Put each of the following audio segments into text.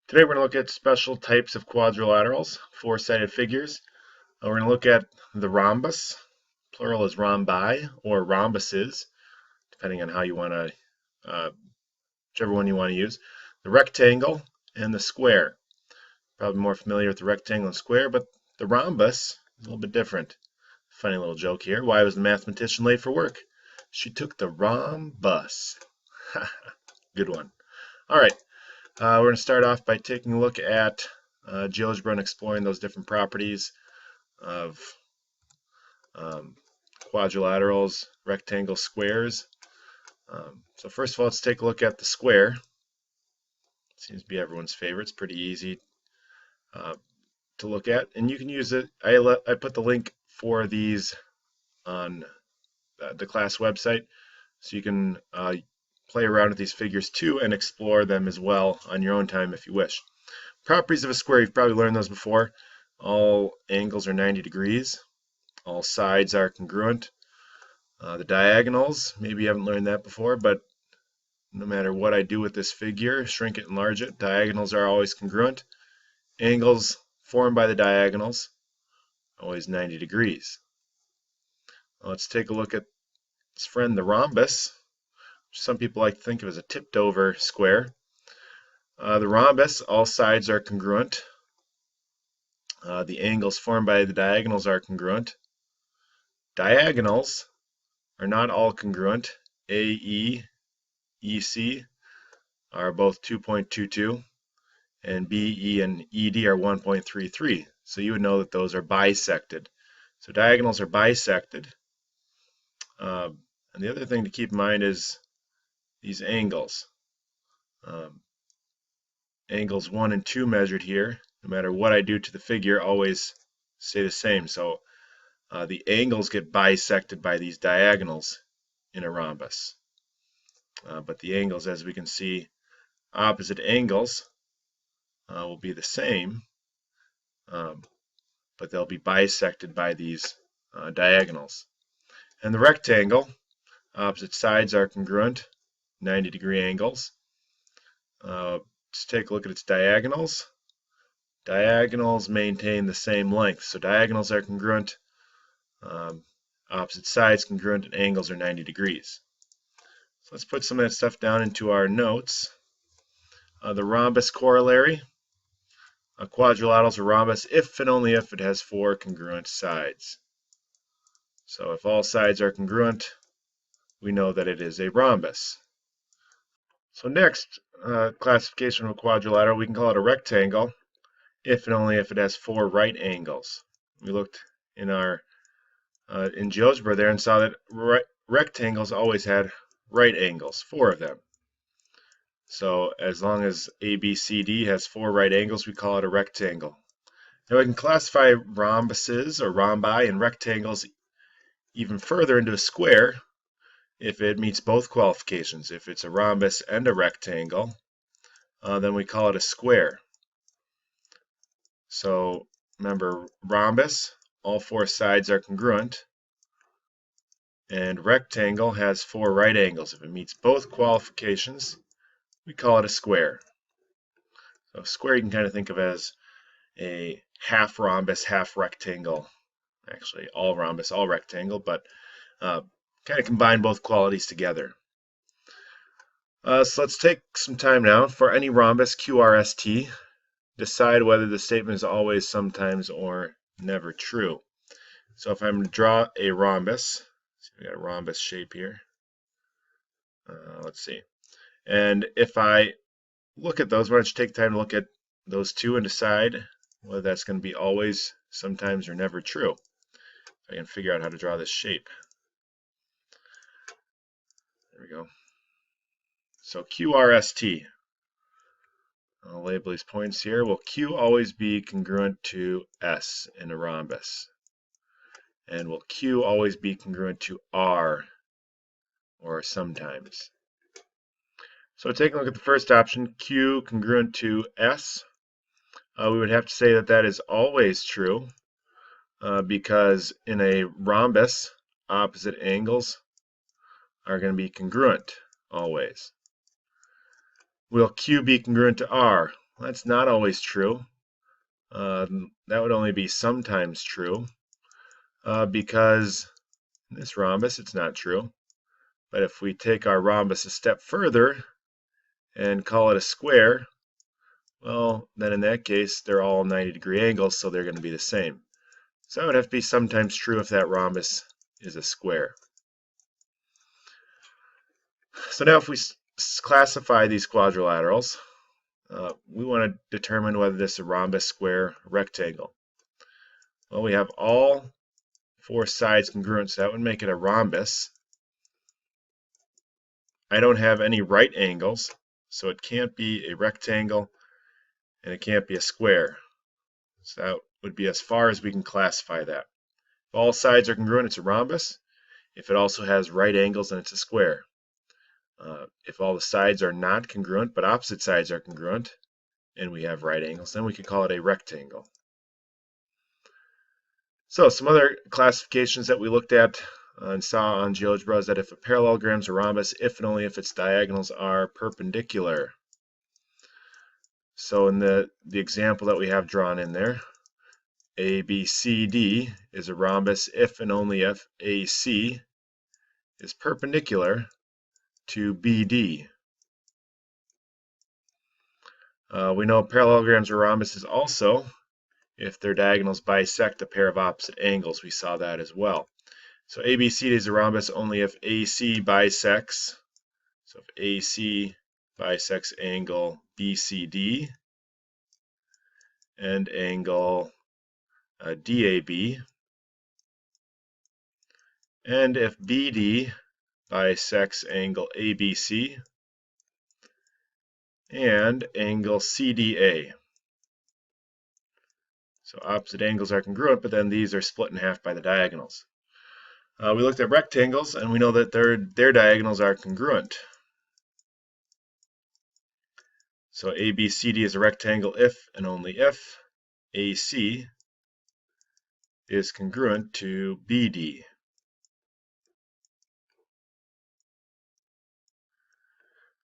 Today we're going to look at special types of quadrilaterals, four-sided figures. We're going to look at the rhombus, plural is rhombi, or rhombuses, depending on how you want to, whichever one you want to use. The rectangle and the square. Probably more familiar with the rectangle and square, but the rhombus is a little bit different. Funny little joke here. Why was the mathematician late for work? She took the rhombus. Good one. All right. We're going to start off by taking a look at GeoGebra and exploring those different properties of quadrilaterals, rectangles, squares. So first of all, let's take a look at the square. Seems to be everyone's favorite. It's pretty easy to look at, and you can use it. I put the link for these on the class website, so you can play around with these figures too and explore them as well on your own time if you wish. Properties of a square, you've probably learned those before. All angles are 90 degrees. All sides are congruent. The diagonals, maybe you haven't learned that before, but no matter what I do with this figure, shrink it, enlarge it, diagonals are always congruent. Angles formed by the diagonals, always 90 degrees. Let's take a look at its friend, the rhombus, which some people like to think of as a tipped over square. The rhombus, all sides are congruent. The angles formed by the diagonals are congruent. Diagonals are not all congruent. AE, EC are both 2.22, and BE and ED are 1.33. So you would know that those are bisected. So diagonals are bisected. And the other thing to keep in mind is these angles. Angles 1 and 2 measured here, no matter what I do to the figure, always stay the same. So the angles get bisected by these diagonals in a rhombus. But the angles, as we can see, opposite angles will be the same, but they'll be bisected by these diagonals. And the rectangle, opposite sides are congruent, 90-degree angles. Let's take a look at its diagonals. Diagonals maintain the same length, so diagonals are congruent, opposite sides congruent, and angles are 90 degrees. So let's put some of that stuff down into our notes. The rhombus corollary. A quadrilateral is a rhombus if and only if it has four congruent sides. So if all sides are congruent, we know that it is a rhombus. So next, classification of a quadrilateral, we can call it a rectangle if and only if it has four right angles. We looked in our in GeoGebra there and saw that rectangles always had right angles, four of them. So as long as ABCD has four right angles, we call it a rectangle. Now we can classify rhombuses or rhombi and rectangles even further into a square if it meets both qualifications. If it's a rhombus and a rectangle, then we call it a square. So remember, rhombus, all four sides are congruent, and rectangle has four right angles. If it meets both qualifications, we call it a square. So a square you can kind of think of as a half rhombus, half rectangle. Actually, all rhombus, all rectangle, but kind of combine both qualities together. So let's take some time now. For any rhombus, QRST, decide whether the statement is always, sometimes, or never true. So if I'm to draw a rhombus, so we got a rhombus shape here. Let's see. And if I look at those, why don't you take time to look at those two and decide whether that's going to be always, sometimes, or never true. So I can figure out how to draw this shape. There we go. So QRST. I'll label these points here. Will Q always be congruent to S in a rhombus? And will Q always be congruent to R, or sometimes? So taking a look at the first option, Q congruent to S, we would have to say that that is always true because in a rhombus, opposite angles are going to be congruent always. Will Q be congruent to R? Well, that's not always true. That would only be sometimes true because in this rhombus it's not true. But if we take our rhombus a step further and call it a square, well, then in that case they're all 90-degree angles, so they're going to be the same. So that would have to be sometimes true if that rhombus is a square. So now if we classify these quadrilaterals, we want to determine whether this is a rhombus, square, rectangle. Well, we have all four sides congruent, so that would make it a rhombus. I don't have any right angles, so it can't be a rectangle and it can't be a square. So that would be as far as we can classify that. If all sides are congruent, it's a rhombus. If it also has right angles, then it's a square. If all the sides are not congruent, but opposite sides are congruent, and we have right angles, then we could call it a rectangle. So some other classifications that we looked at and saw on GeoGebra is that if a parallelogram is a rhombus, if and only if its diagonals are perpendicular. So in the example that we have drawn in there, ABCD is a rhombus if and only if AC is perpendicular to BD. We know parallelograms are rhombuses also if their diagonals bisect a pair of opposite angles. We saw that as well. So ABCD is a rhombus only if AC bisects. So if AC bisects angle BCD and angle DAB, and if BD bisects angle ABC and angle CDA. So opposite angles are congruent, but then these are split in half by the diagonals. We looked at rectangles, and we know that their diagonals are congruent. So ABCD is a rectangle if and only if AC is congruent to BD.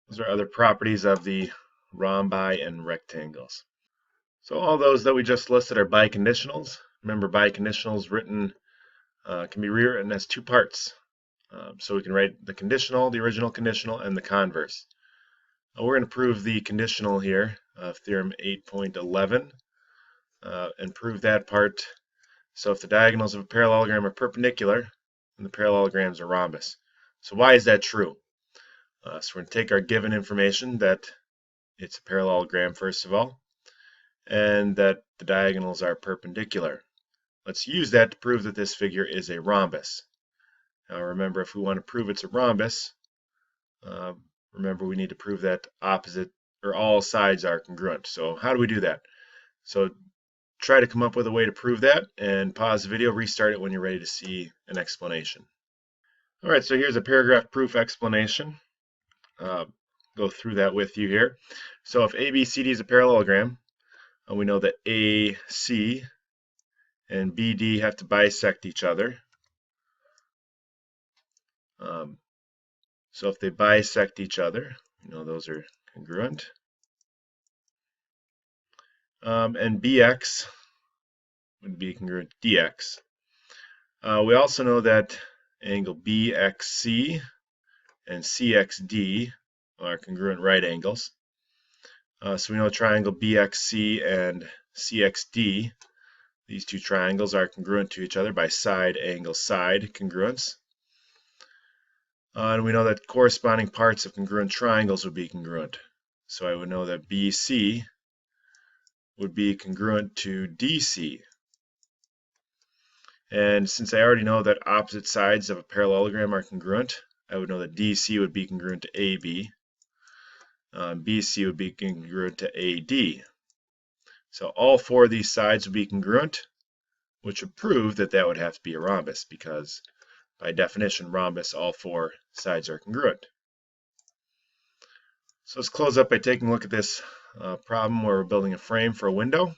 Those are other properties of the rhombi and rectangles. So all those that we just listed are biconditionals. Remember, biconditionals written can be rewritten as two parts. So we can write the conditional, the original conditional, and the converse. We're going to prove the conditional here of theorem 8.11 and prove that part. So if the diagonals of a parallelogram are perpendicular, then the parallelogram is a rhombus. So why is that true? So we're going to take our given information that it's a parallelogram first of all, and that the diagonals are perpendicular. Let's use that to prove that this figure is a rhombus. Now remember, if we want to prove it's a rhombus, remember we need to prove that opposite or all sides are congruent. So how do we do that? So try to come up with a way to prove that and pause the video, restart it when you're ready to see an explanation. All right, so here's a paragraph proof explanation. Go through that with you here. So if ABCD is a parallelogram, we know that AC and BD have to bisect each other. So if they bisect each other, you know those are congruent. And BX would be congruent to DX. We also know that angle BXC and CXD are congruent right angles. So we know triangle BXC and CXD, these two triangles are congruent to each other by side angle side congruence. And we know that corresponding parts of congruent triangles would be congruent. So I would know that BC would be congruent to DC. And since I already know that opposite sides of a parallelogram are congruent, I would know that DC would be congruent to AB. BC would be congruent to AD. So all four of these sides would be congruent, which would prove that that would have to be a rhombus, because by definition, rhombus, all four sides are congruent. So let's close up by taking a look at this problem where we're building a frame for a window. It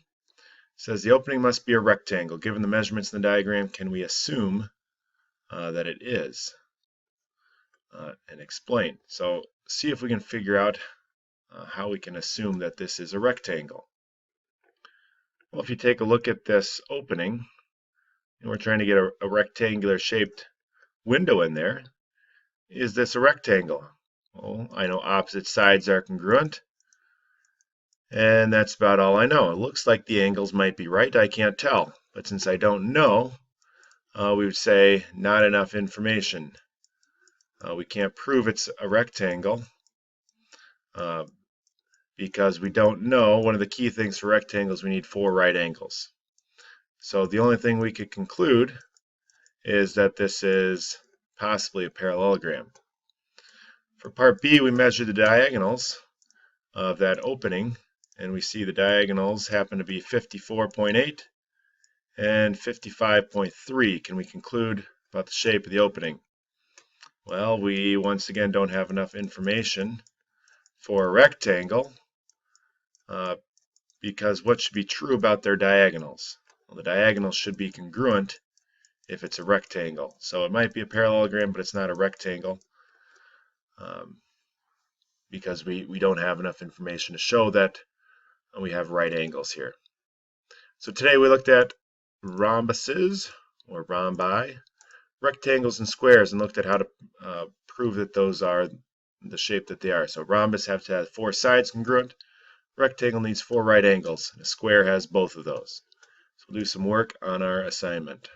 says the opening must be a rectangle. Given the measurements in the diagram, can we assume that it is? And explain. So see if we can figure out how we can assume that this is a rectangle. Well, if you take a look at this opening, and we're trying to get a rectangular shaped window in there, is this a rectangle? Well, I know opposite sides are congruent, and that's about all I know. It looks like the angles might be right, I can't tell, but since I don't know, we would say not enough information. We can't prove it's a rectangle uh, because we don't know. One of the key things for rectangles, we need 4 right angles. So the only thing we could conclude is that this is possibly a parallelogram. For part B, we measure the diagonals of that opening, and we see the diagonals happen to be 54.8 and 55.3. Can we conclude about the shape of the opening? Well, we once again don't have enough information for a rectangle because what should be true about their diagonals? Well, the diagonals should be congruent if it's a rectangle. So it might be a parallelogram, but it's not a rectangle because we don't have enough information to show that we have right angles here. So today we looked at rhombuses or rhombi, rectangles and squares, and looked at how to prove that those are the shape that they are. So rhombus have to have 4 sides congruent, rectangle needs 4 right angles, and a square has both of those. So we'll do some work on our assignment.